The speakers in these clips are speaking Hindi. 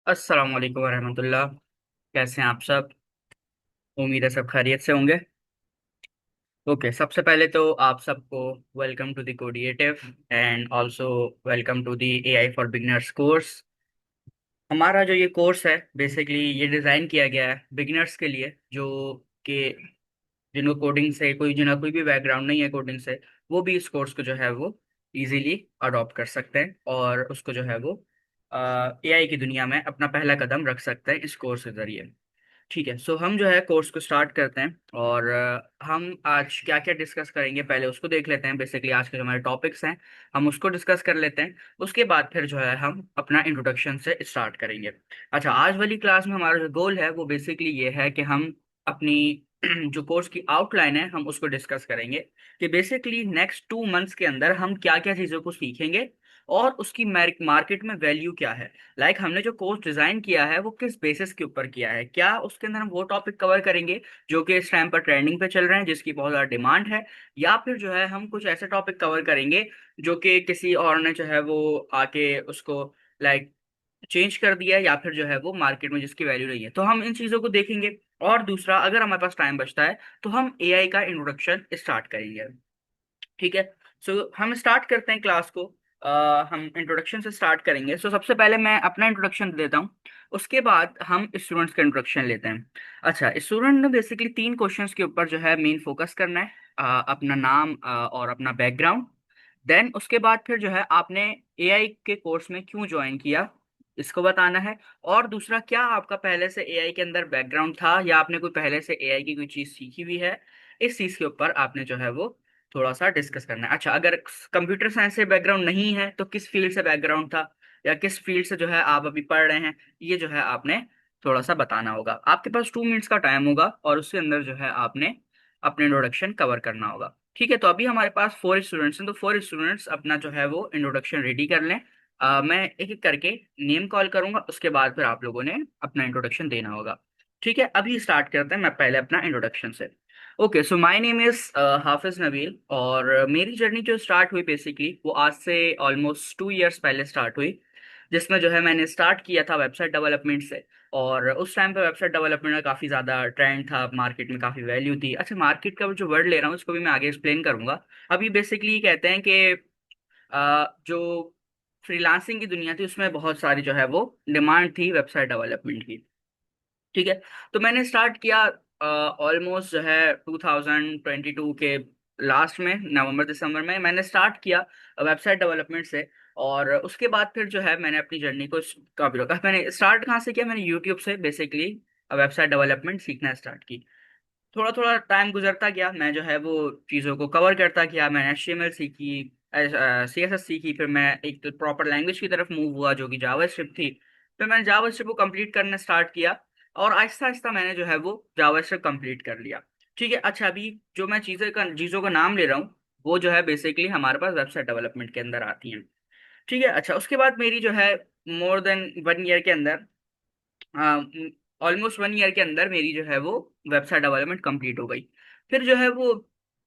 अस्सलाम वालेकुम वरहमतुल्लाह। कैसे हैं आप सब? उम्मीद है सब खैरियत से होंगे। ओके, सबसे पहले तो आप सबको वेलकम टू द कोडिएटिव and also welcome to the AI for beginners course. हमारा जो ये कोर्स है बेसिकली ये डिज़ाइन किया गया है बिगिनर्स के लिए, जो कि जिनको कोडिंग से कोई भी बैकग्राउंड नहीं है कोडिंग से, वो भी इस कोर्स को जो है वो इजीली अडॉप्ट कर सकते हैं और उसको जो है वो एआई की दुनिया में अपना पहला कदम रख सकते हैं इस कोर्स के जरिए। ठीक है, सो हम जो है कोर्स को स्टार्ट करते हैं और हम आज क्या क्या डिस्कस करेंगे पहले उसको देख लेते हैं। बेसिकली आज के जो हमारे टॉपिक्स हैं हम उसको डिस्कस कर लेते हैं। उसके बाद फिर जो है हम अपना इंट्रोडक्शन से स्टार्ट करेंगे। अच्छा, आज वाली क्लास में हमारा जो गोल है वो बेसिकली ये है कि हम अपनी जो कोर्स की आउटलाइन है हम उसको डिस्कस करेंगे कि बेसिकली नेक्स्ट 2 मंथ्स के अंदर हम क्या क्या चीज़ों को सीखेंगे और उसकी मार्केट में वैल्यू क्या है। हमने जो कोर्स डिजाइन किया है वो किस बेसिस के ऊपर किया है, क्या उसके अंदर हम वो टॉपिक कवर करेंगे जो कि इस टाइम पर ट्रेंडिंग पे चल रहे हैं, जिसकी बहुत ज़्यादा डिमांड है, या फिर जो है हम कुछ ऐसे टॉपिक कवर करेंगे जो कि किसी और ने जो है वो आके उसको लाइक चेंज कर दिया है, या फिर जो है वो मार्केट में जिसकी वैल्यू नहीं है। तो हम इन चीज़ों को देखेंगे। और दूसरा, अगर हमारे पास टाइम बचता है तो हम एआई का इंट्रोडक्शन स्टार्ट करेंगे। ठीक है, सो हम स्टार्ट करते हैं क्लास को। हम इंट्रोडक्शन से स्टार्ट करेंगे। सो सबसे पहले मैं अपना इंट्रोडक्शन देता हूँ, उसके बाद हम स्टूडेंट्स का इंट्रोडक्शन लेते हैं। अच्छा, स्टूडेंट ने बेसिकली 3 क्वेश्चंस के ऊपर जो है मेन फोकस करना है। अपना नाम और अपना बैकग्राउंड। देन उसके बाद फिर जो है आपने एआई के कोर्स में क्यों ज्वाइन किया इसको बताना है। और दूसरा, क्या आपका पहले से एआई के अंदर बैकग्राउंड था या आपने कोई पहले से एआई की कोई चीज़ सीखी हुई है, इस चीज़ के ऊपर आपने जो है वो थोड़ा सा डिस्कस करना है। अच्छा, अगर कंप्यूटर साइंस से बैकग्राउंड नहीं है तो किस फील्ड से बैकग्राउंड था या किस फील्ड से जो है आप अभी पढ़ रहे हैं, ये जो है आपने थोड़ा सा बताना होगा। आपके पास 2 मिनट्स का टाइम होगा और उसके अंदर जो है आपने अपने इंट्रोडक्शन कवर करना होगा। ठीक है, तो अभी हमारे पास 4 स्टूडेंट्स हैं, तो 4 स्टूडेंट्स अपना जो है वो इंट्रोडक्शन रेडी कर लें। मैं एक एक करके नेम कॉल करूंगा, उसके बाद फिर आप लोगों ने अपना इंट्रोडक्शन देना होगा। ठीक है, अभी स्टार्ट करते हैं। मैं पहले अपना इंट्रोडक्शन से। Okay, so my name is Hafiz Nabeel, और मेरी जर्नी जो स्टार्ट हुई बेसिकली वो आज से ऑलमोस्ट 2 इयर्स पहले स्टार्ट हुई, जिसमें जो है मैंने स्टार्ट किया था वेबसाइट डेवलपमेंट से। और उस टाइम पे वेबसाइट डेवलपमेंट का काफ़ी ज़्यादा ट्रेंड था, मार्केट में काफ़ी वैल्यू थी। अच्छा, मार्केट का जो वर्ड ले रहा हूँ इसको भी मैं आगे एक्सप्लेन करूंगा। अभी बेसिकली कहते हैं कि जो फ्रीलांसिंग की दुनिया थी उसमें बहुत सारी जो है वो डिमांड थी वेबसाइट डेवलपमेंट की। ठीक है, तो मैंने स्टार्ट किया ऑलमोस्ट जो है 2022 के लास्ट में, नवंबर दिसंबर में मैंने स्टार्ट किया वेबसाइट डेवलपमेंट से। और उसके बाद फिर जो है मैंने अपनी जर्नी को काफी रोका। मैंने स्टार्ट कहाँ से किया? मैंने यूट्यूब से बेसिकली वेबसाइट डेवलपमेंट सीखना स्टार्ट की। थोड़ा थोड़ा टाइम गुजरता गया, मैं जो है वो चीज़ों को कवर करता गया। मैंने HTML सीखी, CSS सीखी, फिर मैं एक प्रॉपर लैंग्वेज की तरफ मूव हुआ जो कि जावास्क्रिप्ट थी। फिर मैंने जावास्क्रिप्ट को कंप्लीट करना स्टार्ट किया और आहिस्ता आहिस्ता मैंने जो है वो जावास्क्रिप्ट कंप्लीट कर लिया। ठीक है, अच्छा, अभी जो मैं चीज़ों का नाम ले रहा हूँ वो जो है बेसिकली हमारे पास वेबसाइट डेवलपमेंट के अंदर आती हैं। ठीक है, अच्छा, उसके बाद मेरी जो है मोर देन 1 ईयर के अंदर, ऑलमोस्ट 1 ईयर के अंदर मेरी जो है वो वेबसाइट डेवलपमेंट कंप्लीट हो गई। फिर जो है वो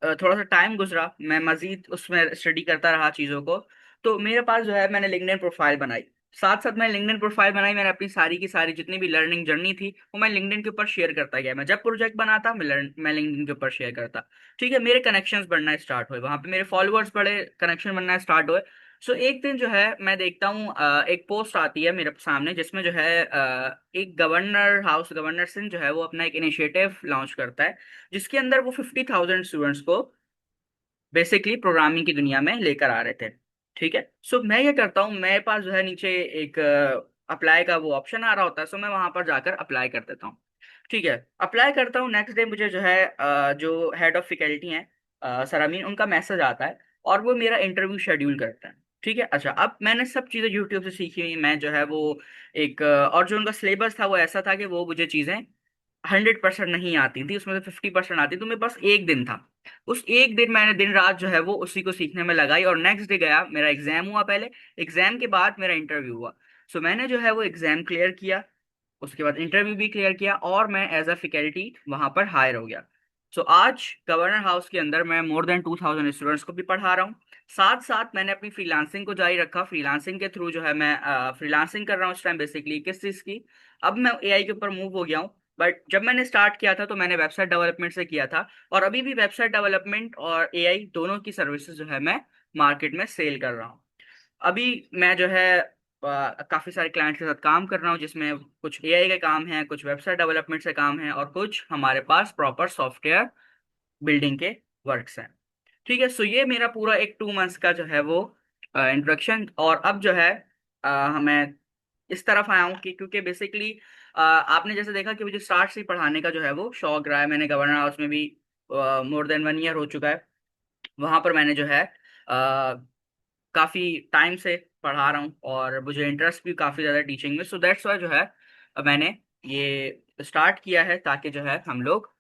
थोड़ा सा टाइम गुजरा, मैं मजीद उसमें स्टडी करता रहा चीज़ों को। तो मेरे पास जो है मैंने लिंक्डइन प्रोफाइल बनाई। साथ साथ मैं लिंक्डइन प्रोफाइल बनाई, मैंने अपनी सारी की सारी जितनी भी लर्निंग जर्नी थी वो मैं लिंक्डइन के ऊपर शेयर करता गया। मैं जब प्रोजेक्ट बनाता मैं लिंक्डइन के ऊपर शेयर करता। ठीक है, मेरे कनेक्शंस बढ़ना स्टार्ट हुए, वहां पे मेरे फॉलोअर्स बढ़े, कनेक्शन बनना स्टार्ट हुए। सो एक दिन जो है मैं देखता हूँ एक पोस्ट आती है मेरे सामने जिसमें जो है एक गवर्नर सिंह जो है वो अपना एक इनिशिएटिव लॉन्च करता है, जिसके अंदर वो 50,000 स्टूडेंट्स को बेसिकली प्रोग्रामिंग की दुनिया में लेकर आ रहे थे। ठीक है, सो मैं ये करता हूँ, मेरे पास जो है नीचे एक अप्लाई का वो ऑप्शन आ रहा होता है, सो मैं वहां पर जाकर अप्लाई कर देता हूँ। ठीक है, अप्लाई करता हूँ, नेक्स्ट डे मुझे जो है जो हेड ऑफ फैकल्टी हैं सर अमीन, उनका मैसेज आता है और वो मेरा इंटरव्यू शेड्यूल करते हैं। ठीक है, अच्छा, अब मैंने सब चीज़ें यूट्यूब से सीखी हुई, मैं जो है वो एक और जो उनका सिलेबस था वो ऐसा था कि वो मुझे चीज़ें 100% नहीं आती थी, उसमें से 50% आती, तो मेरे पास एक दिन था। उस एक दिन मैंने दिन रात जो है वो उसी को सीखने में लगाई और नेक्स्ट डे गया, मेरा एग्जाम हुआ पहले, एग्जाम के बाद मेरा इंटरव्यू हुआ। सो मैंने जो है वो एग्जाम क्लियर किया, उसके बाद इंटरव्यू भी क्लियर किया और मैं एज अ फैकल्टी वहां पर हायर हो गया। सो आज गवर्नर हाउस के अंदर मैं मोर देन 2,000 स्टूडेंट्स को भी पढ़ा रहा हूँ। साथ साथ मैंने अपनी फ्रीलांसिंग को जारी रखा। फ्रीलांसिंग के थ्रू जो है मैं फ्रीलांसिंग कर रहा हूँ इस टाइम, बेसिकली किस चीज़ की। अब मैं एआई के ऊपर मूव हो गया हूँ। बट जब मैंने स्टार्ट किया था तो मैंने वेबसाइट डेवलपमेंट से किया था, और अभी भी वेबसाइट डेवलपमेंट और एआई दोनों की सर्विसेज जो है मैं मार्केट में सेल कर रहा हूँ। अभी मैं जो है काफ़ी सारे क्लाइंट्स के साथ काम कर रहा हूँ, जिसमें कुछ एआई के काम हैं, कुछ वेबसाइट डेवलपमेंट से काम है, और कुछ हमारे पास प्रॉपर सॉफ्टवेयर बिल्डिंग के वर्क्स हैं। ठीक है, सो ये मेरा पूरा एक 2 मंथ्स का जो है वो इंट्रोडक्शन। और अब जो है मैं इस तरफ आया हूँ कि क्योंकि बेसिकली आपने जैसे देखा कि मुझे स्टार्ट से ही पढ़ाने का जो है वो शौक रहा है। मैंने गवर्नर हाउस में भी मोर देन 1 ईयर हो चुका है। वहाँ पर मैंने जो है काफ़ी टाइम से पढ़ा रहा हूँ, और मुझे इंटरेस्ट भी काफ़ी ज़्यादा टीचिंग में। सो दैट्स वाई जो है मैंने ये स्टार्ट किया है, ताकि जो है हम लोग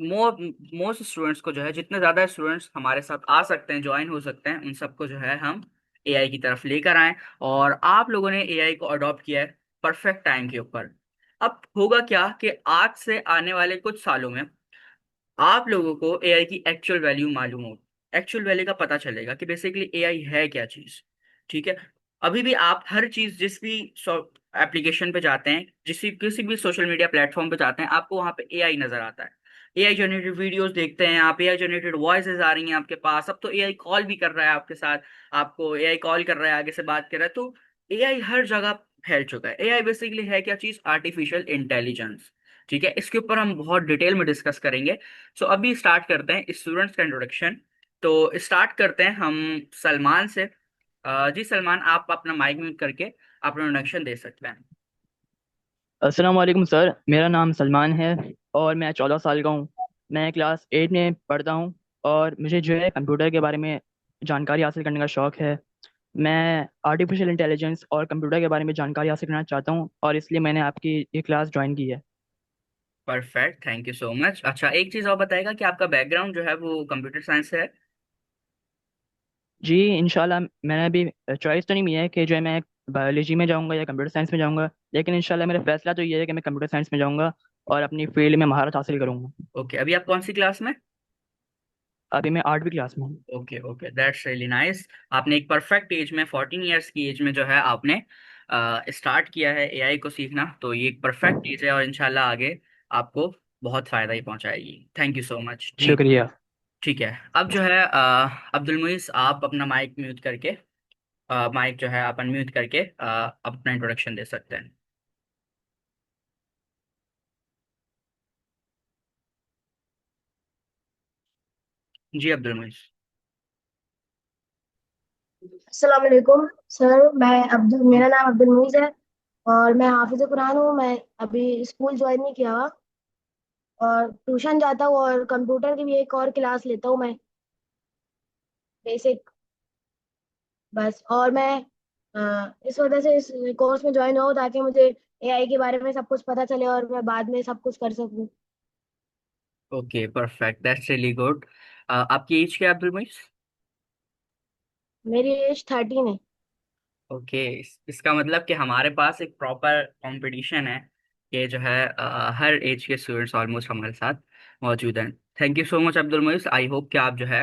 मोर मोस्ट स्टूडेंट्स को जो है, जितने ज़्यादा स्टूडेंट्स हमारे साथ आ सकते हैं, ज्वाइन हो सकते हैं, उन सबको जो है हम एआई की तरफ लेकर आएं। और आप लोगों ने एआई को अडॉप्ट किया है परफेक्ट टाइम के ऊपर। अब होगा क्या कि आज से आने वाले कुछ सालों में आप लोगों को एआई की एक्चुअल वैल्यू मालूम हो, एक्चुअल वैल्यू का पता चलेगा कि बेसिकली एआई है क्या चीज। ठीक है, अभी भी आप हर चीज जिस भी एप्लीकेशन पे जाते हैं, जिस भी किसी भी सोशल मीडिया प्लेटफॉर्म पे जाते हैं, आपको वहां पे एआई नजर आता है। एआई जनरेटेड वीडियोस देखते हैं आप, एआई जनरेटेड वॉइसेस आ रही हैं आपके पास। अब तो एआई कॉल भी कर रहा है आपके साथ, आपको एआई कॉल कर रहा है, आगे से बात कर रहा है। तो एआई हर जगह फैल चुका है। एआई बेसिकली है क्या चीज? Artificial intelligence. ठीक है, इसके ऊपर हम बहुत डिटेल में डिस्कस करेंगे। सो अभी स्टार्ट करते हैं स्टूडेंट्स का इंट्रोडक्शन। तो स्टार्ट करते हैं हम सलमान से। जी सलमान, आप अपना माइक म्यूट करके अपना इंट्रोडक्शन दे सकते हैं। अस्सलाम वालेकुम सर, मेरा नाम सलमान है और मैं 14 साल का हूँ। मैं क्लास 8 में पढ़ता हूँ और मुझे जो है कंप्यूटर के बारे में जानकारी हासिल करने का शौक़ है। मैं आर्टिफिशियल इंटेलिजेंस और कंप्यूटर के बारे में जानकारी हासिल करना चाहता हूँ और इसलिए मैंने आपकी ये क्लास ज्वाइन की है। Perfect, thank you so much. अच्छा, एक चीज़ और बताएगा कि आपका बैकग्राउंड जो है वो कंप्यूटर साइंस से है? जी इंशाल्लाह, मैंने अभी चॉइस तो नहीं की है कि जो है मैं बायोलॉजी में जाऊँगा या कंप्यूटर साइंस में जाऊँगा, लेकिन इंशाल्लाह मेरा फैसला तो ये है कि मैं कंप्यूटर साइंस में जाऊँगा और अपनी फील्ड में महारत हासिल करूँगा। ओके, अभी आप कौन सी क्लास में? अभी मैं 8वीं क्लास में हूँ। Okay okay, that's really nice. आपने एक परफेक्ट एज में, 14 ईयर्स की एज में जो है आपने स्टार्ट किया है एआई को सीखना। तो ये एक परफेक्ट एज है, और इंशाल्लाह आगे आपको बहुत फायदा ही पहुंचाएगी। थैंक यू सो मच जी। शुक्रिया। ठीक है, अब जो है अब्दुल मुइस, आप अपना माइक म्यूट करके माइक जो है आप अनम्यूट करके अपना इंट्रोडक्शन दे सकते हैं। जी अब्दुल मुइस। अस्सलाम वालेकुम सर। मेरा नाम अब्दुल मुईज है और मैं हाफिज कुरान हूँ। मैं अभी स्कूल ज्वाइन नहीं किया हुआ और ट्यूशन जाता हूँ और कंप्यूटर की भी एक और क्लास लेता हूँ मैं, बेसिक। बस, और मैं इस वजह से इस कोर्स में ज्वाइन हुआ हूँ ताकि मुझे एआई के बारे में सब कुछ पता चले और मैं बाद में सब कुछ कर सकूँ। Okay perfect, that's really good. आपकी एज क्या है अब्दुल मुइस? मेरी एज 13 है। ओके, इसका मतलब कि हमारे पास एक प्रॉपर कंपटीशन है कि जो है हर एज के स्टूडेंट्स ऑलमोस्ट हमारे साथ मौजूद हैं। Thank you so much Abdul Moiz, I hope कि आप जो है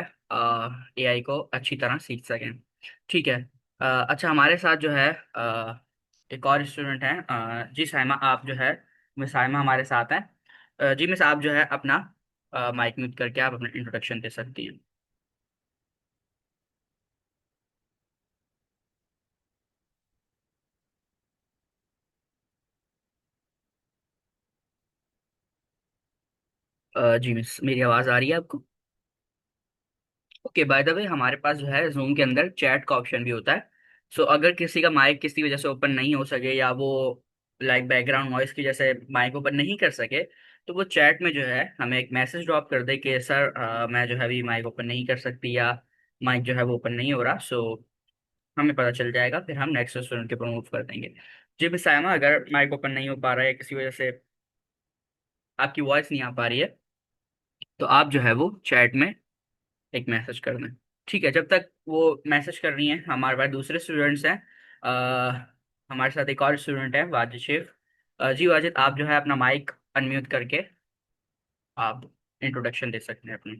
एआई को अच्छी तरह सीख सकें। ठीक है। अच्छा, हमारे साथ जो है एक और स्टूडेंट हैं, जी साइमा, आप जो है, मिस साइमा हमारे साथ हैं। जी मिस, आप जो है अपना माइक म्यूट करके आप अपना इंट्रोडक्शन दे सकती हैं। जी मिस, मेरी आवाज़ आ रही है आपको? ओके, बाय द वे हमारे पास जो है जूम के अंदर चैट का ऑप्शन भी होता है। सो अगर किसी का माइक किसी वजह से ओपन नहीं हो सके, या वो लाइक बैकग्राउंड नॉइस की जैसे माइक ओपन नहीं कर सके, तो वो चैट में जो है हमें एक मैसेज ड्रॉप कर दे कि सर मैं जो है अभी माइक ओपन नहीं कर सकती, या माइक जो है वो ओपन नहीं हो रहा। सो हमें पता चल जाएगा, फिर हम नेक्स्ट स्टूडेंट के प्रमोट कर देंगे। जी मिस सायमा, अगर माइक ओपन नहीं हो पा रहा है, किसी वजह से आपकी वॉइस नहीं आ पा रही है, तो आप जो है वो चैट में एक मैसेज कर दें। ठीक है, जब तक वो मैसेज कर रही हैं, हमारे पास दूसरे स्टूडेंट्स हैं। हमारे साथ एक और स्टूडेंट है, वाजिद शेख। जी वाजिद, आप जो है अपना माइक अनम्यूट करके आप इंट्रोडक्शन दे सकते हैं अपनी।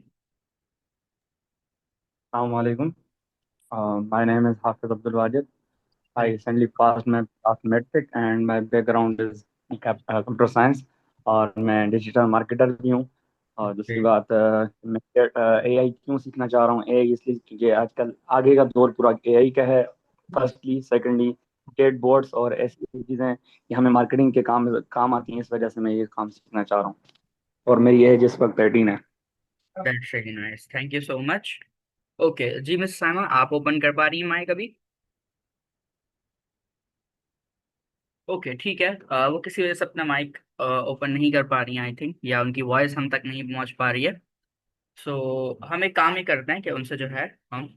अस्सलामुअलैकुम। My name is Hafiz Abdul Wajid. I recently passed my mathematics and my background is computer science और मैं डिजिटल मार्केटर भी हूँ। और दूसरी Great. बात मैं एआई क्यों सीखना चाह रहा हूँ, एआई इसलिए क्योंकि आजकल आगे का दौर पूरा एआई का है। फर्स्टली सेकेंडली चैट बोर्ड्स और ऐसी चीज़ें कि हमें मार्केटिंग के काम आती हैं, इस वजह से मैं ये काम सीखना चाह रहा हूँ। और मेरी एज इस वक्त 13 है। That's really nice. Thank you so much. Okay ji miss Saima, आप ओपन कर पा रही हैं माइक अभी? ओके ठीक है। वो किसी वजह से अपना माइक ओपन नहीं कर पा रही हैं आई थिंक, या उनकी वॉइस हम तक नहीं पहुंच पा रही है। सो हम एक काम ही करते हैं कि उनसे जो है हम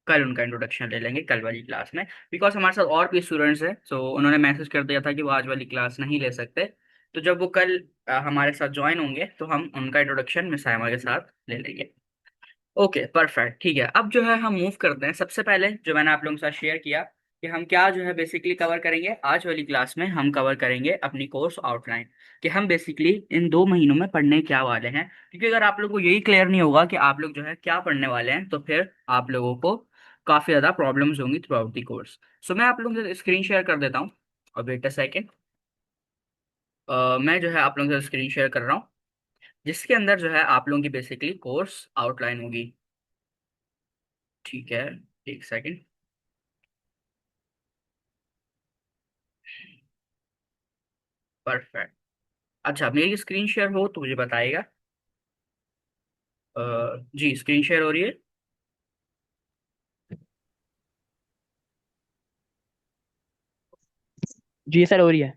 कल उनका इंट्रोडक्शन ले लेंगे कल वाली क्लास में, बिकॉज हमारे साथ और भी स्टूडेंट्स हैं। सो उन्होंने मैसेज कर दिया था कि वो आज वाली क्लास नहीं ले सकते। तो जब वो कल हमारे साथ ज्वाइन होंगे तो हम उनका इंट्रोडक्शन मिस साइमा के साथ ले लेंगे। ओके परफेक्ट, ठीक है। अब जो है हम मूव करते हैं। सबसे पहले जो मैंने आप लोगों के साथ शेयर किया कि हम क्या जो है बेसिकली कवर करेंगे आज वाली क्लास में, हम कवर करेंगे अपनी कोर्स आउटलाइन, कि हम बेसिकली इन 2 महीनों में पढ़ने क्या वाले हैं। क्योंकि अगर आप लोगों को यही क्लियर नहीं होगा कि आप लोग जो है क्या पढ़ने वाले हैं, तो फिर आप लोगों को काफ़ी ज़्यादा प्रॉब्लम्स होंगी थ्रू आउट दी कोर्स। सो मैं आप लोगों से स्क्रीन शेयर कर देता हूँ। और वेट अ सेकेंड, मैं जो है आप लोगों से स्क्रीन शेयर कर रहा हूँ, जिसके अंदर जो है आप लोगों की बेसिकली कोर्स आउटलाइन होगी। ठीक है, एक सेकेंड। परफेक्ट। अच्छा, मेरी स्क्रीन शेयर हो तो मुझे बताइएगा। जी स्क्रीन शेयर हो रही है। जी सर, हो रही है।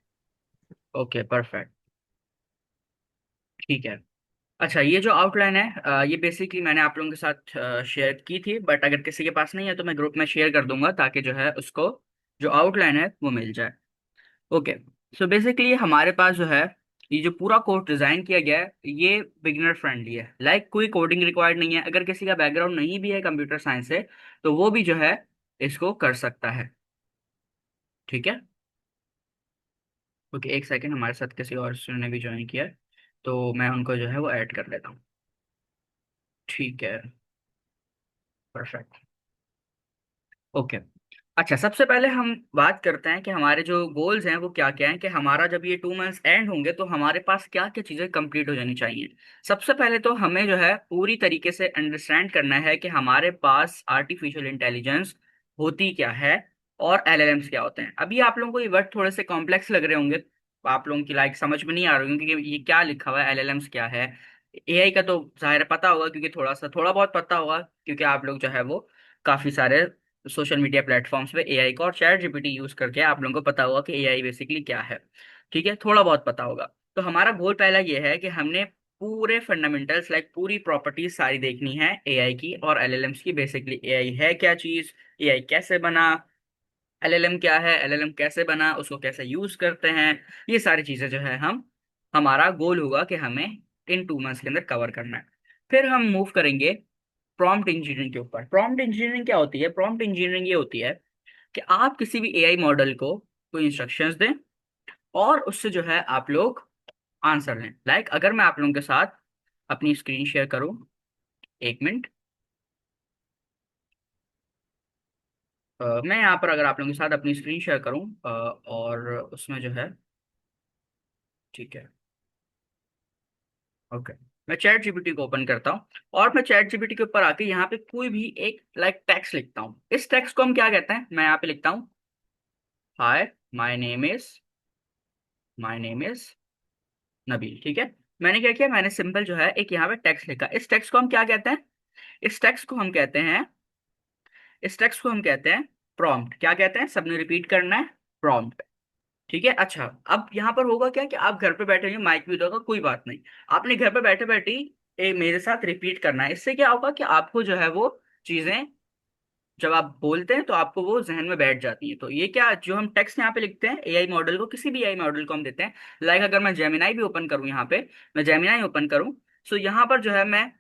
ओके परफेक्ट, ठीक है। अच्छा, ये जो आउटलाइन है ये बेसिकली मैंने आप लोगों के साथ शेयर की थी, बट अगर किसी के पास नहीं है तो मैं ग्रुप में शेयर कर दूंगा, ताकि जो है उसको जो आउटलाइन है वो मिल जाए। ओके। सो बेसिकली हमारे पास जो है ये जो पूरा कोर्स डिजाइन किया गया है ये बिगिनर फ्रेंडली है। लाइक कोई कोडिंग रिक्वायर्ड नहीं है। अगर किसी का बैकग्राउंड नहीं भी है कंप्यूटर साइंस से, तो वो भी जो है इसको कर सकता है। ठीक है। ओके एक सेकंड, हमारे साथ किसी और स्टूडेंट ने भी ज्वाइन किया है, तो मैं उनको जो है वो ऐड कर लेता हूँ। ठीक है, परफेक्ट। ओके। अच्छा, सबसे पहले हम बात करते हैं कि हमारे जो गोल्स हैं वो क्या क्या हैं, कि हमारा जब ये 2 मंथ्स एंड होंगे तो हमारे पास क्या क्या चीज़ें कंप्लीट हो जानी चाहिए। सबसे पहले तो हमें जो है पूरी तरीके से अंडरस्टैंड करना है कि हमारे पास आर्टिफिशियल इंटेलिजेंस होती क्या है और एलएलएम्स क्या होते हैं। अभी आप लोगों को ये वर्ड थोड़े से कॉम्प्लेक्स लग रहे होंगे, आप लोगों की लाइक समझ में नहीं आ रही होंगे कि ये क्या लिखा हुआ है, एलएलएम्स क्या है। एआई का तो जाहिर है पता होगा, क्योंकि थोड़ा बहुत पता होगा, क्योंकि आप लोग जो है वो काफ़ी सारे सोशल मीडिया प्लेटफॉर्म्स पे एआई का और चैट जीपीटी यूज करके आप लोगों को पता होगा कि एआई बेसिकली क्या है। ठीक है, थोड़ा बहुत पता होगा। तो हमारा गोल पहला ये है कि हमने पूरे फंडामेंटल्स लाइक पूरी प्रॉपर्टीज सारी देखनी है एआई की और एलएलएम्स की। बेसिकली एआई है क्या चीज, एआई कैसे बना, एलएलएम क्या है, एलएलएम कैसे बना, उसको कैसे यूज करते हैं, ये सारी चीजें जो है हम हमारा गोल होगा कि हमें इन 2 मंथ्स के अंदर कवर करना है। फिर हम मूव करेंगे प्रॉम्प्ट इंजीनियरिंग के ऊपर। प्रॉम्प्ट इंजीनियरिंग क्या होती है? प्रॉम्प्ट इंजीनियरिंग ये होती है कि आप किसी भी एआई मॉडल को कोई इंस्ट्रक्शंस दें और उससे जो है आप लोग आंसर लें। लाइक अगर मैं आप लोगों के साथ अपनी स्क्रीन शेयर करूं, एक मिनट। मैं यहाँ पर अगर आप लोगों के साथ अपनी स्क्रीन शेयर करूं और उसमें जो है, ठीक है, ओके, मैं चैट जीपीटी को ओपन करता हूँ और मैं चैट जीपीटी के ऊपर आके यहाँ पे कोई भी एक लाइक टेक्स्ट लिखता हूँ। इस टेक्स्ट को हम क्या कहते हैं? मैं यहाँ पे लिखता हूँ hi my name is Nabeel. ठीक है, मैंने क्या किया, मैंने सिंपल जो है एक यहाँ पे टेक्स्ट लिखा। इस टेक्स्ट को हम क्या कहते हैं? इस टेक्स्ट को हम कहते हैं इस टेक्स्ट को हम कहते हैं प्रॉम्प्ट। क्या कहते हैं? सबने रिपीट करना है, प्रॉम्प्ट। ठीक है। अच्छा, अब यहाँ पर होगा क्या कि आप घर पे बैठे हैं, माइक भी होगा, कोई बात नहीं, आपने घर पे बैठे बैठे ही मेरे साथ रिपीट करना है। इससे क्या होगा कि आपको जो है वो चीजें जब आप बोलते हैं तो आपको वो जहन में बैठ जाती है। तो ये क्या जो हम टेक्स्ट यहाँ पे लिखते हैं एआई मॉडल को, किसी भी एआई मॉडल को हम देते हैं। लाइक अगर मैं जेमिनाई भी ओपन करूँ यहाँ पे, मैं जेमिनाई ओपन करूँ, सो यहाँ पर जो है मैं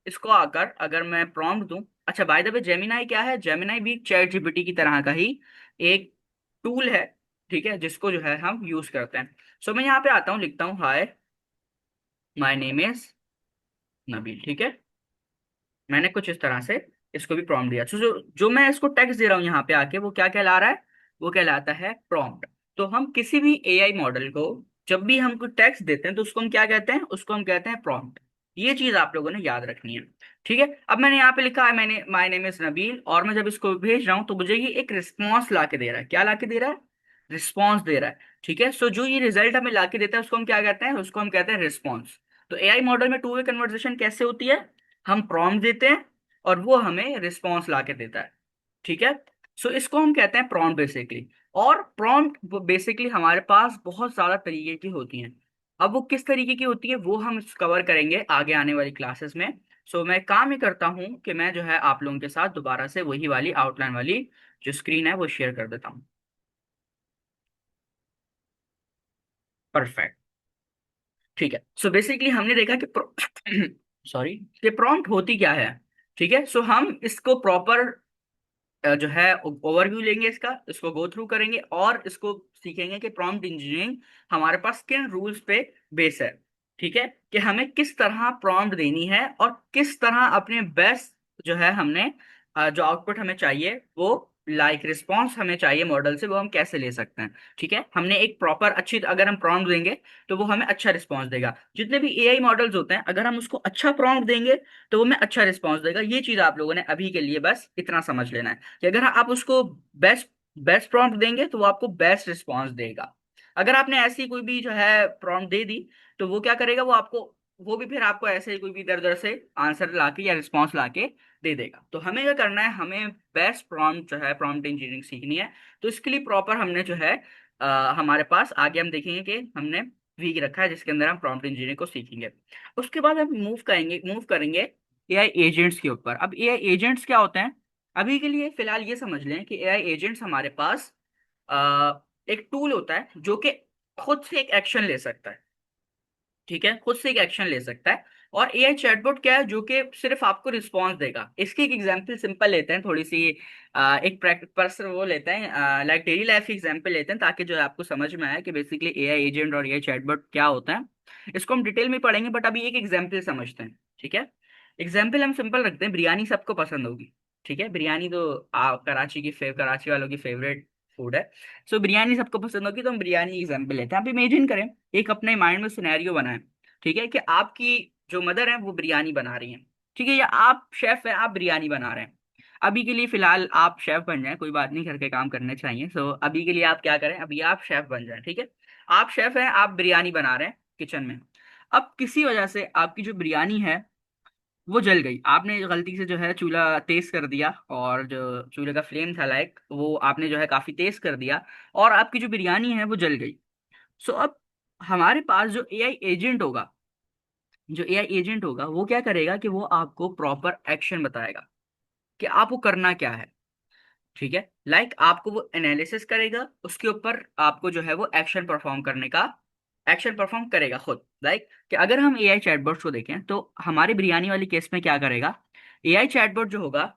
इसको आकर अगर मैं प्रॉम्प्ट दूं। अच्छा, बाय द वे जेमिनाई क्या है? जेमिनाई भी चैट जीपीटी की तरह का ही एक टूल है, ठीक है, जिसको जो है हम यूज करते हैं। सो मैं यहाँ पे आता हूँ, लिखता हूँ hi my name is Nabeel. ठीक है, मैंने कुछ इस तरह से इसको भी प्रॉम्प्ट दिया। तो जो जो मैं इसको टेक्स्ट दे रहा हूँ यहाँ पे आके, वो क्या कहला रहा है? वो कहलाता है प्रॉम्प्ट। तो हम किसी भी एआई मॉडल को जब भी हम कोई टेक्स्ट देते हैं तो उसको हम क्या कहते हैं? उसको हम कहते हैं प्रॉम्प्ट। ये चीज आप लोगों ने याद रखनी है। ठीक है, अब मैंने यहाँ पे लिखा है, मैंने माय नेम इज नबील, और मैं जब इसको भेज रहा हूँ तो मुझे ये एक रिस्पॉन्स ला के दे रहा है। क्या ला के दे रहा है? रिस्पॉन्स दे रहा है। ठीक है, सो जो ये रिजल्ट हमें ला के देता है उसको हम क्या कहते हैं? उसको हम कहते हैं रिस्पॉन्स। तो एआई मॉडल में टू वे कन्वर्सेशन कैसे होती है? हम प्रॉम्प्ट देते हैं और वो हमें रिस्पॉन्स ला के देता है। ठीक है, सो इसको हम कहते हैं प्रॉम्प्ट बेसिकली। और प्रॉम्प्ट बेसिकली हमारे पास बहुत ज्यादा तरीके की होती हैं। अब वो किस तरीके की होती है वो हम कवर करेंगे आगे आने वाली क्लासेस में। सो मैं काम ही करता हूँ कि मैं जो है आप लोगों के साथ दोबारा से वही वाली आउटलाइन वाली जो स्क्रीन है वो शेयर कर देता हूँ। परफेक्ट। ठीक है, सो बेसिकली हमने देखा कि सॉरी, कि प्रॉम्प्ट होती क्या है। ठीक है, सो हम इसको प्रॉपर जो है ओवरव्यू लेंगे इसका, इसको गो थ्रू करेंगे और इसको सीखेंगे कि प्रॉम्प्ट इंजीनियरिंग हमारे पास किन रूल्स पे बेस है। ठीक है, कि हमें किस तरह प्रॉम्प्ट देनी है और किस तरह अपने बेस्ट जो है हमने जो आउटपुट हमें चाहिए वो लाइक रिस्पॉन्स हमें चाहिए मॉडल से, वो हम कैसे ले सकते हैं। ठीक है, हमने एक प्रॉपर अच्छी अगर हम प्रॉम्प्ट देंगे तो वो हमें अच्छा रिस्पॉन्स देगा। जितने भी एआई मॉडल्स होते हैं अगर हम उसको अच्छा प्रॉम्प्ट देंगे तो वो हमें अच्छा रिस्पॉन्स देगा। ये चीज आप लोगों ने अभी के लिए बस इतना समझ लेना है कि अगर आप उसको बेस्ट बेस्ट प्रॉम्प्ट देंगे तो वो आपको बेस्ट रिस्पॉन्स देगा। अगर आपने ऐसी कोई भी जो है प्रॉम्प्ट दे दी तो वो क्या करेगा? वो आपको, वो भी फिर आपको ऐसे ही कोई भी इधर उधर से आंसर लाके या रिस्पॉन्स लाके दे देगा। तो हमें क्या करना है? हमें बेस्ट प्रॉम्प्ट जो है प्रॉम्प्ट इंजीनियरिंग सीखनी है। तो इसके लिए प्रॉपर हमने जो है हमारे पास आगे हम देखेंगे कि हमने वीक रखा है जिसके अंदर हम प्रॉम्प्ट इंजीनियरिंग को सीखेंगे। उसके बाद हम मूव करेंगे एआई एजेंट्स के ऊपर। अब एआई एजेंट्स क्या होते हैं? अभी के लिए फिलहाल ये समझ लें कि एआई एजेंट्स हमारे पास एक टूल होता है जो कि खुद से एक एक्शन ले सकता है। ठीक है, खुद से एक एक्शन ले सकता है। और एआई चैटबॉट क्या है? जो कि सिर्फ आपको रिस्पॉन्स देगा। इसकी एक एग्जांपल सिंपल लेते हैं, थोड़ी सी एक पर्सन वो लेते हैं, लाइक डेली लाइफ की एग्जांपल लेते हैं ताकि जो है आपको समझ में आए कि बेसिकली एआई एजेंट और एआई चैटबॉट क्या होता है। इसको हम डिटेल में पढ़ेंगे बट अभी एक एग्जांपल समझते हैं। ठीक है, एग्जाम्पल हम सिंपल रखते हैं, बिरयानी सबको पसंद होगी। ठीक है, बिरयानी तो कराची वालों की फेवरेट फूड है। सो बिरयानी सबको पसंद होगी तो हम बिरयानी एग्जाम्पल लेते हैं। आप इमेजिन करें, एक अपने माइंड में सिनेरियो बनाएं। ठीक है, कि आपकी जो मदर है वो बिरयानी बना रही हैं। ठीक है, या आप शेफ है, आप बिरयानी बना रहे हैं। अभी के लिए फिलहाल आप शेफ बन जाएं, कोई बात नहीं, घर के काम करने चाहिए। सो अभी के लिए आप क्या करें? अभी आप शेफ बन जाएं। ठीक है, आप शेफ हैं, आप बिरयानी बना रहे हैं किचन में। अब किसी वजह से आपकी जो बिरयानी है वो जल गई। आपने गलती से जो है चूल्हा तेज कर दिया और जो चूल्हे का फ्लेम था लाइक वो आपने जो है काफी तेज कर दिया और आपकी जो बिरयानी है वो जल गई। सो अब हमारे पास जो एआई एजेंट होगा वो क्या करेगा कि वो आपको प्रॉपर एक्शन बताएगा कि आपको करना क्या है। ठीक है, लाइक आपको वो एनालिसिस करेगा, उसके ऊपर आपको जो है वो एक्शन परफॉर्म करेगा खुद। लाइक कि अगर हम एआई चैटबॉट को देखें तो हमारे बिरयानी वाली केस में क्या करेगा? एआई चैटबॉट जो होगा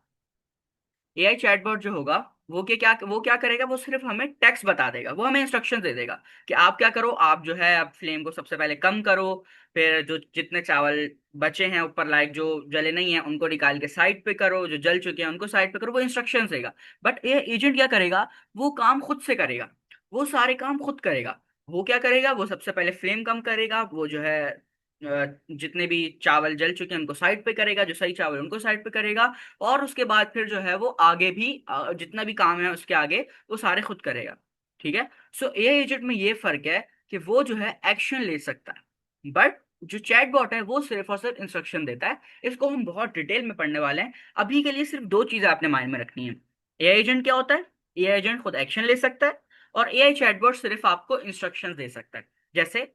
एआई चैटबॉट जो होगा वो क्या करेगा? वो सिर्फ हमें टेक्स्ट बता देगा, वो हमें इंस्ट्रक्शन दे देगा कि आप क्या करो। आप जो है आप फ्लेम को सबसे पहले कम करो, फिर जो जितने चावल बचे हैं ऊपर लाइक जो जले नहीं है उनको निकाल के साइड पे करो, जो जल चुके हैं उनको साइड पे करो, वो इंस्ट्रक्शन देगा। बट ये एजेंट क्या करेगा? वो काम खुद से करेगा, वो सारे काम खुद करेगा। वो क्या करेगा? वो सबसे पहले फ्लेम कम करेगा, वो जो है जितने भी चावल जल चुके हैं उनको साइड पे करेगा, जो सही चावल उनको साइड पे करेगा। और उसके बाद फिर जो है वो आगे भी जितना भी काम है उसके आगे वो सारे खुद करेगा। ठीक है, सो एआई एजेंट में ये फर्क है कि वो जो है एक्शन ले सकता है बट जो चैटबॉट है वो सिर्फ और सिर्फ इंस्ट्रक्शन देता है। इसको हम बहुत डिटेल में पढ़ने वाले हैं। अभी के लिए सिर्फ दो चीजें आपने माइंड में रखनी है। एआई एजेंट क्या होता है? एआई एजेंट खुद एक्शन ले सकता है और एआई चैटबॉट सिर्फ आपको इंस्ट्रक्शंस दे सकता है। जैसे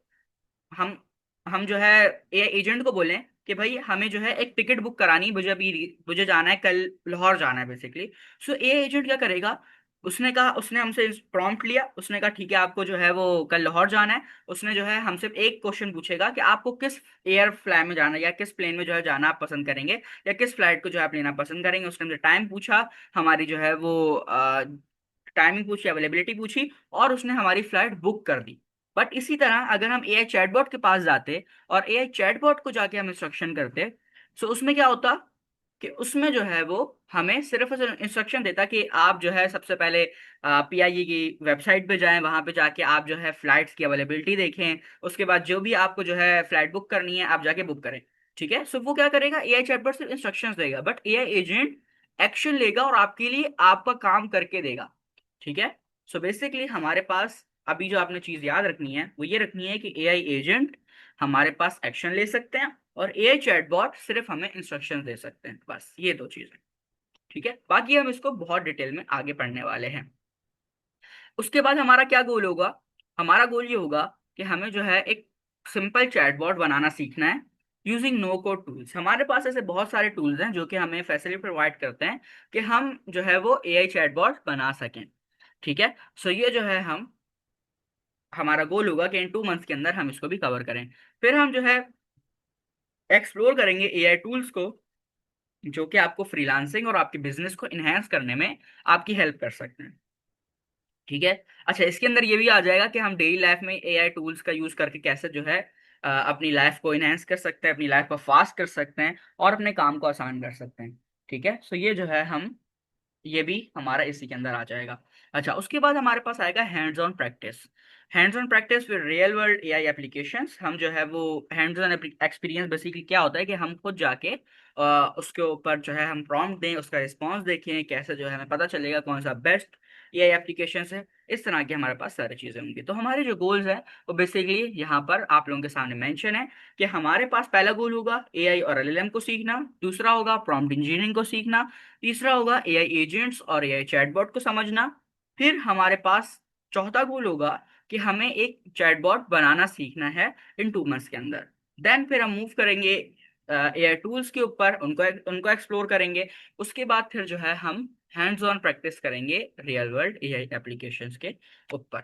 हम हम जो है ए एजेंट को बोलें कि भाई हमें जो है एक टिकट बुक करानी, मुझे जाना है कल, लाहौर जाना है बेसिकली। सो ए एजेंट क्या करेगा? उसने हमसे प्रॉम्प्ट लिया, उसने कहा ठीक है आपको जो है वो कल लाहौर जाना है। उसने जो है हमसे एक क्वेश्चन पूछेगा कि आपको किस एयर फ्लाई में जाना है या किस प्लेन में जो है जाना आप पसंद करेंगे या किस फ्लाइट को जो है आप लेना पसंद करेंगे। उसने हमसे टाइम पूछा, हमारी जो है वो टाइमिंग पूछी, अवेलेबिलिटी पूछी और उसने हमारी फ्लाइट बुक कर दी। बट इसी तरह अगर हम एआई चैटबॉट के पास जाते और एआई चैटबॉट को जाके हम इंस्ट्रक्शन करते, सो उसमें क्या होता? कि उसमें जो है वो हमें सिर्फ इंस्ट्रक्शन देता कि आप जो है सबसे पहले पीआईई की वेबसाइट पे जाएं, वहां पे जाके आप जो है फ्लाइट्स की अवेलेबिलिटी देखें, उसके बाद जो भी आपको जो है फ्लाइट बुक करनी है आप जाके बुक करें। ठीक है, सो वो क्या करेगा, एआई चैटबॉट सिर्फ इंस्ट्रक्शंस देगा, बट एआई एजेंट एक्शन लेगा और आपके लिए आपका काम करके देगा। ठीक है, सो बेसिकली हमारे पास अभी जो आपने चीज याद रखनी है वो ये रखनी है कि एआई एजेंट हमारे पास एक्शन ले सकते हैं और एआई चैटबॉट सिर्फ हमें इंस्ट्रक्शन दे सकते हैं, बस ये दो चीजें। ठीक है, बाकी हम इसको बहुत डिटेल में आगे पढ़ने वाले हैं। उसके बाद हमारा क्या गोल होगा, हमारा गोल ये होगा कि हमें जो है एक सिंपल चैटबॉट बनाना सीखना है यूजिंग नो कोड टूल्स। हमारे पास ऐसे बहुत सारे टूल्स हैं जो कि हमें फैसिलिटी प्रोवाइड करते हैं कि हम जो है वो एआई चैटबॉट बना सकें। ठीक है, सो ये जो है हम हमारा गोल होगा कि इन 2 मंथ्स के अंदर हम इसको भी कवर करें। फिर हम जो है एक्सप्लोर करेंगे एआई टूल्स को जो कि आपको फ्रीलांसिंग और आपके बिजनेस को इनहेंस करने में आपकी हेल्प कर सकते हैं। ठीक है, अच्छा इसके अंदर ये भी आ जाएगा कि हम डेली लाइफ में एआई टूल्स का यूज करके कैसे जो है अपनी लाइफ को इनहेंस कर सकते हैं, अपनी लाइफ को फास्ट कर सकते हैं और अपने काम को आसान कर सकते हैं। ठीक है, सो ये जो है हम ये भी हमारा इसी के अंदर आ जाएगा। अच्छा उसके बाद हमारे पास आएगा hands on practice. Hands on practice with real world AI applications. हम जो है वो हैंड्स ऑन एक्सपीरियंस बेसिकली क्या होता है कि हम खुद जाके उसके ऊपर जो है हम प्रॉम्प्ट दें, उसका रिस्पॉन्स देखें, कैसे जो है हमें पता चलेगा कौन सा बेस्ट एआई एप्लीकेशन है। इस तरह की हमारे पास सारी चीज़ें होंगी। तो हमारे जो गोल्स हैं वो बेसिकली यहाँ पर आप लोगों के सामने मेंशन है कि हमारे पास पहला गोल होगा एआई और एलएलएम को सीखना, दूसरा होगा प्रॉम्प्ट इंजीनियरिंग को सीखना, तीसरा होगा एआई एजेंट्स और एआई चैटबॉट को समझना, फिर हमारे पास चौथा गोल होगा कि हमें एक चैटबॉट बनाना सीखना है इन 2 मंथ्स के अंदर। देन फिर हम मूव करेंगे एआई टूल्स के ऊपर, उनको उनको एक्सप्लोर करेंगे। उसके बाद फिर जो है हम हैंड्स ऑन प्रैक्टिस करेंगे रियल वर्ल्ड एआई एप्लीकेशंस के ऊपर।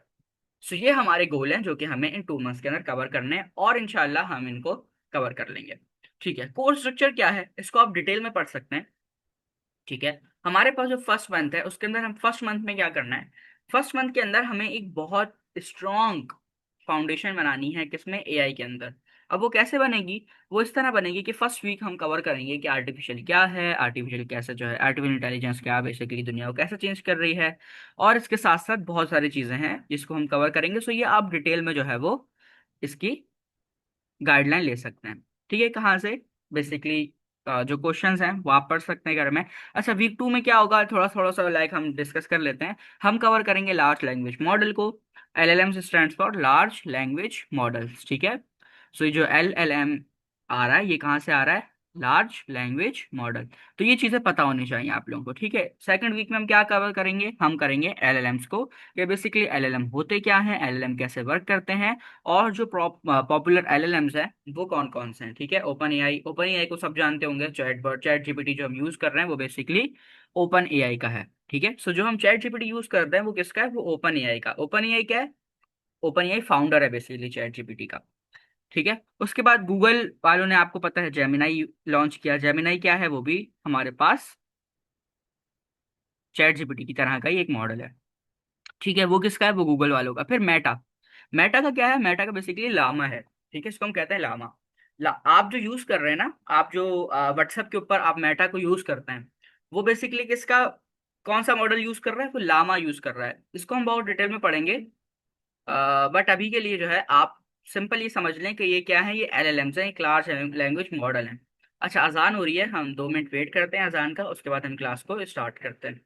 सो ये हमारे गोल हैं जो कि हमें इन 2 मंथ्स के अंदर कवर करने हैं और इंशाल्लाह हम इनको कवर कर लेंगे। ठीक है, कोर्स स्ट्रक्चर क्या है इसको आप डिटेल में पढ़ सकते हैं। ठीक है, हमारे पास जो फर्स्ट मंथ है उसके अंदर हम फर्स्ट मंथ में क्या करना है, फर्स्ट मंथ के अंदर हमें एक बहुत स्ट्रॉन्ग फाउंडेशन बनानी है किसमें, एआई के अंदर। अब वो कैसे बनेगी, वो इस तरह बनेगी कि फर्स्ट वीक हम कवर करेंगे कि आर्टिफिशियल क्या है, आर्टिफिशियल कैसे जो है आर्टिफिशियल इंटेलिजेंस क्या बेसिकली दुनिया को कैसे चेंज कर रही है, और इसके साथ साथ बहुत सारी चीज़ें हैं जिसको हम कवर करेंगे। सो ये आप डिटेल में जो है वो इसकी गाइडलाइन ले सकते हैं। ठीक है, कहाँ से, बेसिकली जो क्वेश्चंस हैं वो आप पढ़ सकते हैं घर में। अच्छा वीक 2 में क्या होगा, थोड़ा थोड़ा सा लाइक हम डिस्कस कर लेते हैं। हम कवर करेंगे लार्ज लैंग्वेज मॉडल को। LLM stands for large language models. ठीक है, सो ये जो एलएलएम आ रहा है ये कहाँ से आ रहा है, लार्ज लैंग्वेज मॉडल। तो ये चीज़ें पता होनी चाहिए आप लोगों को। ठीक है, सेकंड वीक में हम क्या कवर करेंगे, हम करेंगे एलएलएम्स को, कि बेसिकली एलएलएम होते क्या हैं, एलएलएम कैसे वर्क करते हैं, और जो पॉपुलर एलएलएम्स हैं वो कौन कौन से हैं। ठीक है, ओपन एआई को सब जानते होंगे, चैट जीपीटी जो हम यूज कर रहे हैं वो बेसिकली ओपन एआई का है। ठीक है, सो जो हम चैट जीपीटी यूज कर रहे हैं वो किसका है, वो ओपन एआई का। ओपन एआई क्या है, ओपन एआई फाउंडर है बेसिकली चैट जीपीटी का। ठीक है, उसके बाद गूगल वालों ने आपको पता है जेमिनाई लॉन्च किया। जेमिनाई क्या है, वो भी हमारे पास चैट जीपीटी की तरह का ही एक मॉडल है। ठीक है, वो किसका है, वो गूगल वालों का। फिर मेटा, मेटा का क्या है, मेटा का बेसिकली लामा है। ठीक है, इसको हम कहते हैं लामा। आप जो यूज कर रहे हैं ना, आप जो व्हाट्सएप के ऊपर आप मेटा को यूज करते हैं, वो बेसिकली किसका, कौन सा मॉडल यूज कर रहा है, वो लामा यूज कर रहा है। इसको हम बहुत डिटेल में पढ़ेंगे, बट अभी के लिए जो है आप सिंपल ये समझ लें कि ये क्या है, ये एलएलएम्स हैं, एक लार्ज लैंग्वेज मॉडल है। अच्छा अजान हो रही है, हम 2 मिनट वेट करते हैं अजान का, उसके बाद हम क्लास को स्टार्ट करते हैं।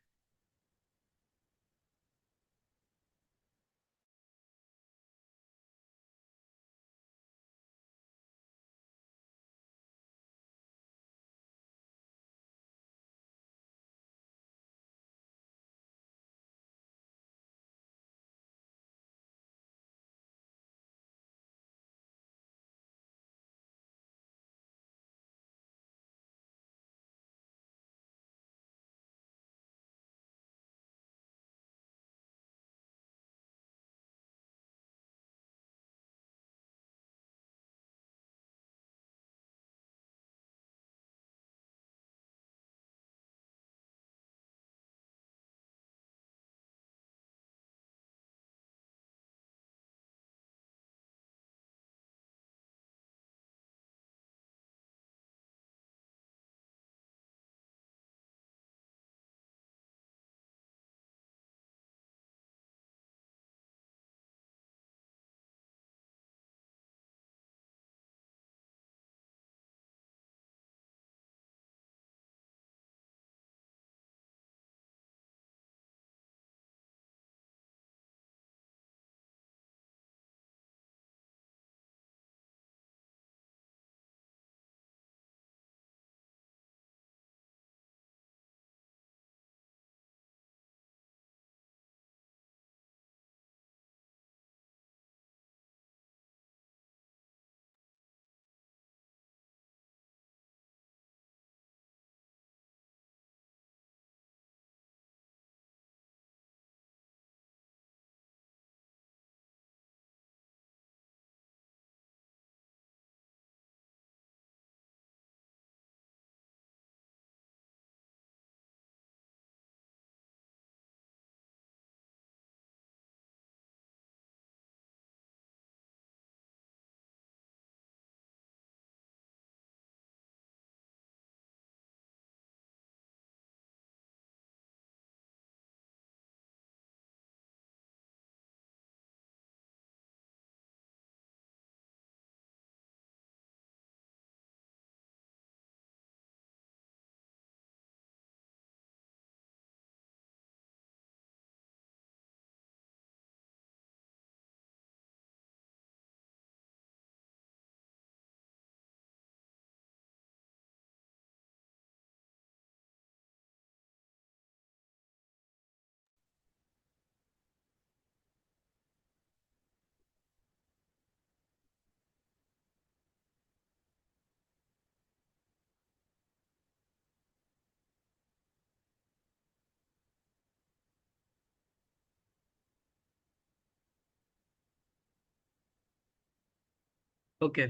ओके,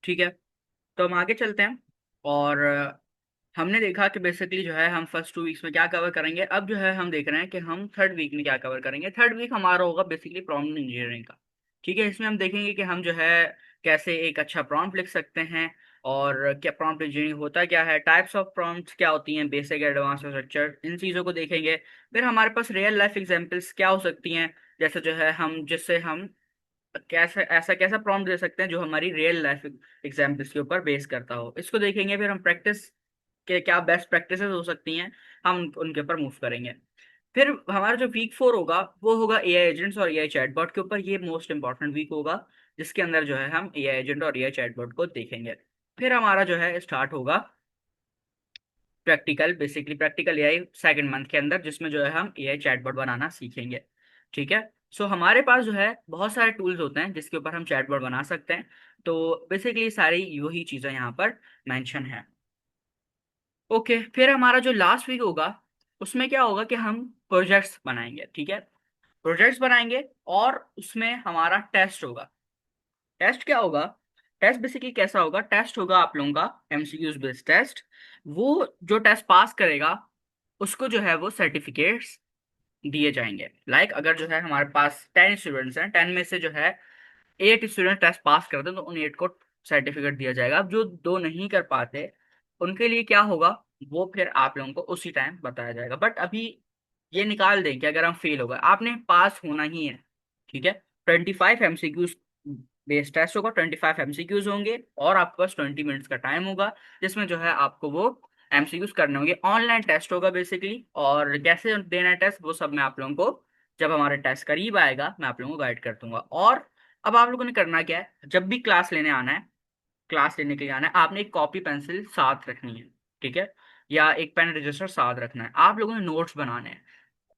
ठीक है। तो हम आगे चलते हैं। और हमने देखा कि बेसिकली जो है हम फर्स्ट 2 वीक्स में क्या कवर करेंगे। अब जो है हम देख रहे हैं कि हम थर्ड वीक में क्या कवर करेंगे। थर्ड वीक हमारा होगा बेसिकली प्रॉम्प्ट इंजीनियरिंग का। ठीक है, इसमें हम देखेंगे कि हम जो है कैसे एक अच्छा प्रॉम्प्ट लिख सकते हैं, और क्या प्रॉम्प्ट इंजीनियरिंग होता क्या है, टाइप्स ऑफ प्रॉम्प्ट्स क्या होती हैं, बेसिक एडवांस और स्ट्रक्चर, इन चीज़ों को देखेंगे। फिर हमारे पास रियल लाइफ एग्जांपल्स क्या हो सकती हैं, जैसे जो है हम जिससे हम कैसा ऐसा कैसा प्रॉम्प्ट दे सकते हैं जो हमारी रियल लाइफ एग्जांपल्स के ऊपर बेस करता हो, इसको देखेंगे। फिर हम प्रैक्टिस के क्या बेस्ट प्रैक्टिसेस हो सकती हैं, हम उनके ऊपर मूव करेंगे। फिर हमारा जो वीक 4 होगा वो होगा एआई एजेंट्स और एआई चैटबॉट के ऊपर। ये मोस्ट इंपॉर्टेंट वीक होगा, जिसके अंदर जो है हम एआई एजेंट और एआई चैटबॉट को देखेंगे। फिर हमारा जो है स्टार्ट होगा practical, basically practical AI second month के अंदर, जिसमें जो है हम एआई चैटबॉट बनाना सीखेंगे। ठीक है। सो हमारे पास जो है बहुत सारे टूल्स होते हैं जिसके ऊपर हम चैटबॉट बना सकते हैं। तो बेसिकली सारी वही चीज़ें यहाँ पर मेंशन है। ओके, फिर हमारा जो लास्ट वीक होगा उसमें क्या होगा कि हम प्रोजेक्ट्स बनाएंगे। ठीक है, प्रोजेक्ट्स बनाएंगे और उसमें हमारा टेस्ट होगा। टेस्ट क्या होगा, टेस्ट बेसिकली कैसा होगा, टेस्ट होगा आप लोगों का एमसीक्यूज बेस्ड टेस्ट। वो जो टेस्ट पास करेगा उसको जो है वो सर्टिफिकेट्स दिए जाएंगे। अगर जो है हमारे पास 10 स्टूडेंट्स हैं, 10 में से जो है 8 स्टूडेंट टेस्ट पास करते हैं तो उन 8 को सर्टिफिकेट दिया जाएगा। अब जो 2 नहीं कर पाते उनके लिए क्या होगा, वो फिर आप लोगों को उसी टाइम बताया जाएगा। बट अभी ये निकाल दें कि अगर हम फेल हो गए, आपने पास होना ही है। ठीक है, 25 एमसीक्यूज बेस्ड टेस्ट होगा, 25 एमसीक्यूज होंगे और आपके पास 20 मिनट्स का टाइम होगा, जिसमें जो है आपको वो एमसीक्यूज करने होंगे। ऑनलाइन टेस्ट होगा बेसिकली, और कैसे देना है टेस्ट वो सब मैं आप लोगों को जब हमारा टेस्ट करीब आएगा मैं आप लोगों को गाइड कर दूंगा। और अब आप लोगों ने करना क्या है, जब भी क्लास लेने आना है, क्लास लेने के लिए आना है, आपने एक कॉपी पेंसिल साथ रखनी है। ठीक है, या एक पेन रजिस्टर साथ रखना है। आप लोगों ने नोट्स बनाने हैं।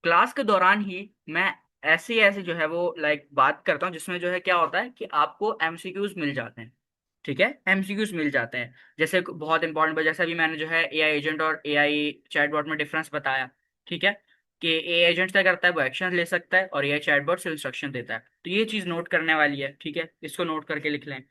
क्लास के दौरान ही मैं ऐसे ऐसे जो है वो बात करता हूँ जिसमें जो है क्या होता है कि आपको एमसीक्यूज मिल जाते हैं। ठीक है, एमसीक्यूज मिल जाते हैं। जैसे बहुत इंपॉर्टेंट, जैसे अभी मैंने जो है एआई एजेंट और एआई चैटबॉट में डिफरेंस बताया। ठीक है, कि एआई एजेंट क्या करता है, वो एक्शन ले सकता है, और एआई चैटबॉट से इंस्ट्रक्शन देता है। तो ये चीज़ नोट करने वाली है। ठीक है, इसको नोट करके लिख लें।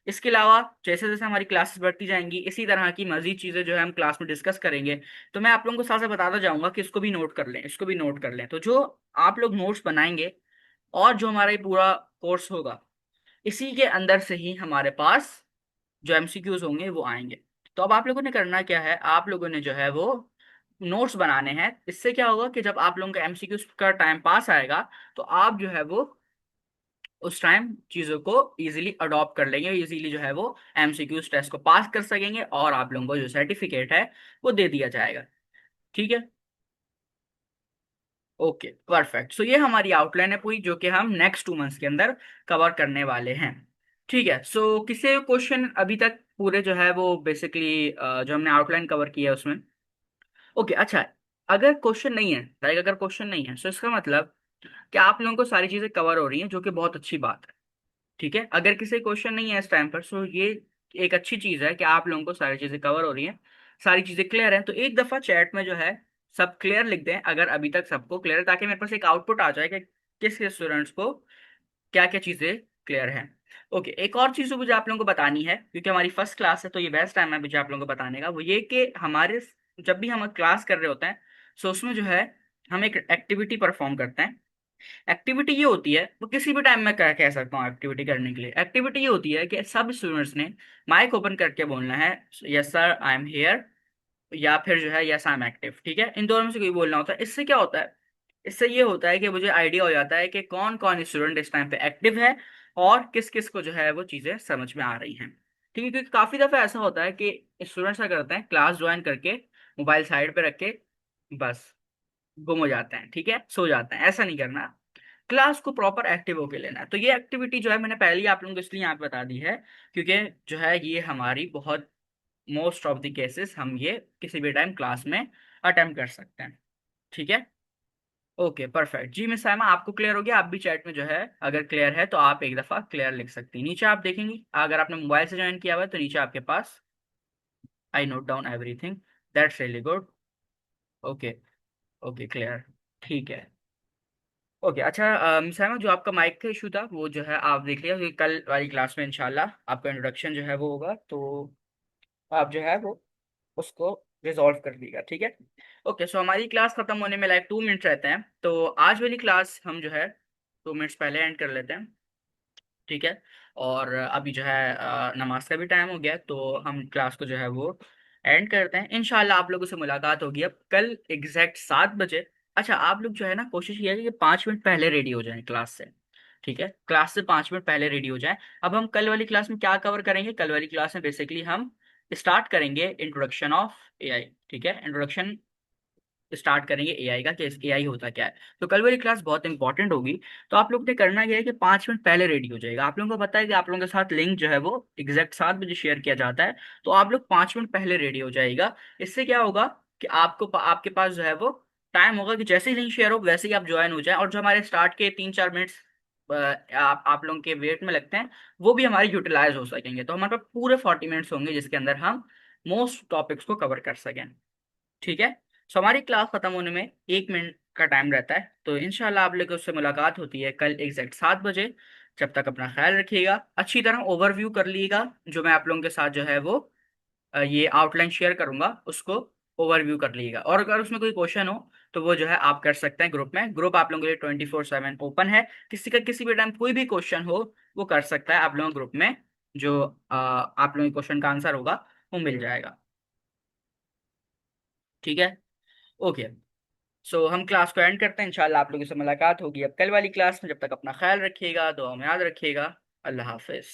इसके अलावा जैसे जैसे हमारी क्लासेस बढ़ती जाएंगी इसी तरह की मजीद चीज़ें जो है हम क्लास में डिस्कस करेंगे। तो मैं आप लोगों को साथ साथ बताता जाऊंगा कि इसको भी नोट कर लें, इसको भी नोट कर लें। तो जो आप लोग नोट्स बनाएंगे और जो हमारा ये पूरा कोर्स होगा, इसी के अंदर से ही हमारे पास जो एमसीक्यूज होंगे वो आएंगे। तो अब आप लोगों ने करना क्या है, आप लोगों ने जो है वो नोट्स बनाने हैं। इससे क्या होगा कि जब आप लोगों का एमसीक्यूज का टाइम पास आएगा तो आप जो है वो उस टाइम चीज़ों को इजीली अडॉप्ट कर लेंगे, इजीली जो है वो एमसीक्यूज टेस्ट को पास कर सकेंगे, और आप लोगों को जो सर्टिफिकेट है वो दे दिया जाएगा। ठीक है। Okay, perfect. सो ये हमारी आउटलाइन है पूरी, जो कि हम नेक्स्ट 2 मंथ्स के अंदर कवर करने वाले हैं। ठीक है। सो किसी क्वेश्चन अभी तक पूरे जो है वो बेसिकली जो हमने आउटलाइन कवर किया है उसमें। ओके, अच्छा। अगर क्वेश्चन नहीं है, अगर क्वेश्चन नहीं है, सो इसका मतलब कि आप लोगों को सारी चीजें कवर हो रही हैं, जो कि बहुत अच्छी बात है। ठीक है, अगर किसी क्वेश्चन नहीं है इस टाइम पर, सो ये एक अच्छी चीज है कि आप लोगों को सारी चीजें कवर हो रही हैं, सारी चीजें क्लियर हैं। तो एक दफा चैट में जो है सब क्लियर लिख दें अगर अभी तक सबको क्लियर है, ताकि मेरे पास एक आउटपुट आ जाए कि किस किस स्टूडेंट्स को क्या क्या चीजें क्लियर हैं। ओके, एक और चीज जो मुझे आप लोगों को बतानी है, क्योंकि हमारी फर्स्ट क्लास है तो ये बेस्ट टाइम है मुझे आप लोगों को बताने का, वो ये कि हमारे जब भी हम क्लास कर रहे होते हैं, सो उसमें जो है हम एक एक्टिविटी परफॉर्म करते हैं। एक्टिविटी ये होती है, वो किसी भी टाइम में कह सकता हूँ एक्टिविटी करने के लिए। एक्टिविटी ये होती है कि सब स्टूडेंट्स ने माइक ओपन करके बोलना है, yes sir I am here, या फिर जो है यस आई एम एक्टिव। ठीक है, इन दोनों में से कोई बोलना होता है। इससे क्या होता है, इससे ये होता है कि मुझे आइडिया हो जाता है कि कौन कौन स्टूडेंट इस टाइम पे एक्टिव है और किस किस को जो है वो चीज़ें समझ में आ रही हैं। ठीक है, क्योंकि काफ़ी दफ़ा ऐसा होता है कि स्टूडेंट्स क्या करते हैं, क्लास ज्वाइन करके मोबाइल साइड पे रख के बस गुम हो जाते हैं। ठीक है, सो जाते हैं। ऐसा नहीं करना, क्लास को प्रॉपर एक्टिव होके लेना है। तो ये एक्टिविटी जो है मैंने पहले ही आप लोगों को इसलिए यहाँ पे बता दी है, क्योंकि जो है ये हमारी बहुत मोस्ट ऑफ द केसेस हम ये किसी भी टाइम क्लास में अटेम्प्ट कर सकते हैं। ठीक है। ओके, परफेक्ट जी। मिस साइमा, आपको क्लियर हो गया? आप भी चैट में जो है अगर क्लियर है तो आप एक दफ़ा क्लियर लिख सकती हैं। नीचे आप देखेंगी, अगर आपने मोबाइल से ज्वाइन किया हुआ है तो नीचे आपके पास I note down everything, that's really good. Okay, okay clear. ठीक है। ओके अच्छा, मिसाइमा जो आपका माइक का इशू था वो जो है आप देख लिया, क्योंकि कल वाली क्लास में इंशाल्लाह आपका इंट्रोडक्शन जो है वो होगा, तो आप जो है वो उसको रिजॉल्व कर लीजिएगा, ठीक है। ओके, सो हमारी क्लास खत्म होने में लाइक 2 मिनट रहते हैं, तो आज वाली क्लास हम जो है 2 मिनट्स पहले एंड कर लेते हैं, ठीक है। और अभी जो है नमाज का भी टाइम हो गया, तो हम क्लास को जो है वो एंड करते हैं। इंशाल्लाह आप लोगों से मुलाकात होगी अब कल एग्जैक्ट 7 बजे। अच्छा, आप लोग जो है ना कोशिश कीजिए कि 5 मिनट पहले रेडी हो जाएं क्लास से, ठीक है, क्लास से 5 मिनट पहले रेडी हो जाएं। अब हम कल वाली क्लास में क्या कवर करेंगे, कल वाली क्लास में बेसिकली हम स्टार्ट करेंगे इंट्रोडक्शन ऑफ एआई, ठीक है, इंट्रोडक्शन स्टार्ट करेंगे एआई का, कि एआई होता क्या है। तो कल वाली क्लास बहुत इंपॉर्टेंट होगी। तो आप लोग ने करना क्या है कि 5 मिनट पहले रेडी हो जाएगा। आप लोगों को पता है कि आप लोगों के साथ लिंक जो है वो एग्जैक्ट 7 बजे शेयर किया जाता है, तो आप लोग 5 मिनट पहले रेडी हो जाएगा। इससे क्या होगा कि आपको आपके पास जो है वो टाइम होगा कि जैसे ही लिंक शेयर हो वैसे ही आप ज्वाइन हो जाए, और जो हमारे स्टार्ट के 3-4 मिनट्स आप लोगों के वेट में लगते हैं वो भी हमारे यूटिलाइज हो सकेंगे। तो हमारे पास पूरे 40 मिनट्स होंगे जिसके अंदर हम मोस्ट टॉपिक्स को कवर कर सकें, ठीक है। सो हमारी क्लास खत्म होने में 1 मिनट का टाइम रहता है, तो इंशाल्लाह आप लोगों से मुलाकात होती है कल एग्जैक्ट 7 बजे। जब तक अपना ख्याल रखिएगा, अच्छी तरह ओवरव्यू कर लीजिएगा, जो मैं आप लोगों के साथ जो है वो ये आउटलाइन शेयर करूंगा उसको ओवरव्यू कर लीजिएगा। और अगर उसमें कोई क्वेश्चन हो तो वो जो है आप कर सकते हैं ग्रुप में, ग्रुप आप लोगों के लिए 24/7 ओपन है। किसी का किसी भी टाइम कोई भी क्वेश्चन हो वो कर सकता है आप लोगों ग्रुप में, जो आप लोगों के क्वेश्चन का आंसर होगा वो मिल जाएगा, ठीक है। ओके, सो हम क्लास को एंड करते हैं, इंशाल्लाह आप लोगों से मुलाकात होगी अब कल वाली क्लास में। जब तक अपना ख्याल रखिएगा, दुआ में याद रखिएगा। अल्लाह हाफिज।